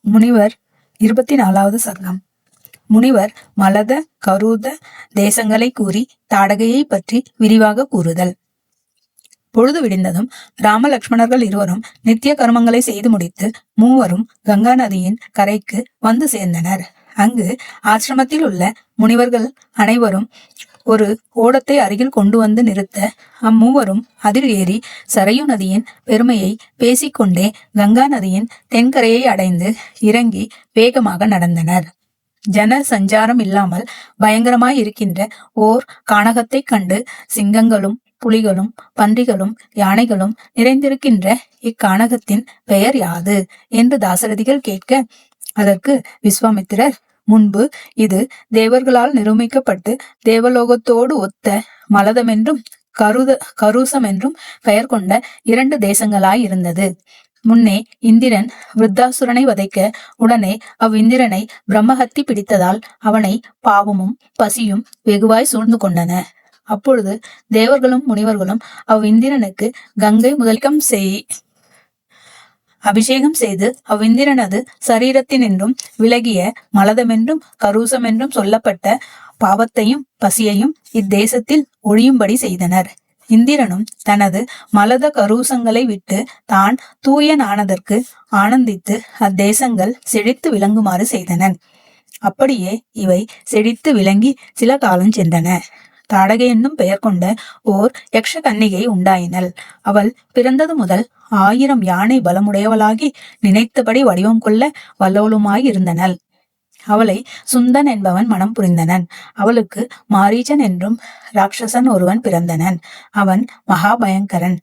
முனிவர் 24வது சர்க்கம். முனிவர் மலத கரூத தேசங்களை கூறி தாடகையை பற்றி விரிவாக கூறுதல். பொழுது விடிந்ததும் ராம லக்ஷ்மணர்கள் இருவரும் நித்திய கர்மங்களை செய்து முடித்து மூவரும் கங்கா நதியின் கரைக்கு வந்து சேர்ந்தனர். அங்கு ஆசிரமத்தில் உள்ள முனிவர்கள் அனைவரும் ஒரு ஓடத்தை அருகில் கொண்டு வந்து நிறுத்த அம்மூவரும் அதில் ஏறி சரையு நதியின் பெருமையை பேசிக்கொண்டே கங்கா நதியின் தென்கரையை அடைந்து இறங்கி வேகமாக நடந்தனர். ஜன சஞ்சாரம் இல்லாமல் பயங்கரமாய் இருக்கின்ற ஓர் கானகத்தை கண்டு சிங்கங்களும் புலிகளும் பன்றிகளும் யானைகளும் நிறைந்திருக்கின்ற இக்கானகத்தின் பெயர் யாது என்று தாசரதிகள் கேட்க, அதற்கு விஸ்வாமித்திரர், முன்பு இது தேவர்களால் நிரூபிக்கப்பட்டு தேவலோகத்தோடு ஒத்த மலதமென்றும் கரூசம் என்றும் பெயர் கொண்ட 2 தேசங்களாய் இருந்தது. முன்னே இந்திரன் விருத்தாசுரனை வதைக்க உடனே அவ்விந்திரனை பிரம்மஹத்தி பிடித்ததால் அவனை பாவமும் பசியும் வெகுவாய் சூழ்ந்து கொண்டன. அப்பொழுது தேவர்களும் முனிவர்களும் அவ்விந்திரனுக்கு கங்கை முதலிகம் அபிஷேகம் செய்து அவ்விந்திரனது சரீரத்தினின்றும் விலகிய மலதமென்றும் கரூசமென்றும் சொல்லப்பட்ட பாவத்தையும் பசியையும் இத்தேசத்தில் ஒழியும்படி செய்தனர். இந்திரனும் தனது மலத கரூசங்களை விட்டு தான் தூயனானதற்கு ஆனந்தித்து அத்தேசங்கள் செழித்து விளங்குமாறு செய்தனன். அப்படியே இவை செழித்து விளங்கி சில காலம் சென்றன. தாடகை என்னும் பெயர் கொண்ட ஓர் யக்ஷ கன்னிகை உண்டாயினள். அவள் பிறந்தது முதல் 1000 யானை பலமுடையவளாகி நினைத்தபடி வடிவம் கொள்ள வல்லவளுமாய் இருந்தனள். அவளை சுந்தன் என்பவன் மனம் புரிந்தனன். அவளுக்கு மாரீச்சன் என்றும் ராட்சசன் ஒருவன் பிறந்தனன். அவன் மகாபயங்கரன்.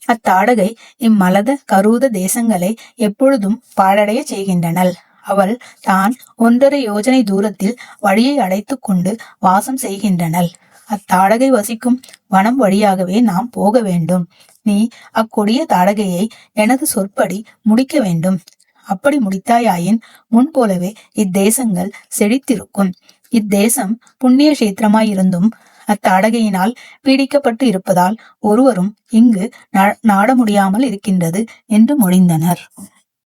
அத்தாடகை இம்மலத கரூத தேசங்களை எப்பொழுதும் பாழடைய செய்கின்றனள். அவள் தான் 1.5 யோஜனை தூரத்தில் வழியை அடைத்து கொண்டு வாசம் செய்கின்றனள். அத்தாடகை வசிக்கும் வனம் வழியாகவே நாம் போக வேண்டும். நீ அக்கொடிய தாடகையை எனது சொற்படி முடிக்க வேண்டும். அப்படி முடித்தாயாயின் முன் போலவே இத்தேசங்கள் செழித்திருக்கும். இத்தேசம் புண்ணிய கஷேத்திரமாயிருந்தும் அத்தாடகையினால் பீடிக்கப்பட்டு இருப்பதால் ஒருவரும் இங்கு நாட முடியாமல் இருக்கின்றது என்று மொழிந்தனர்.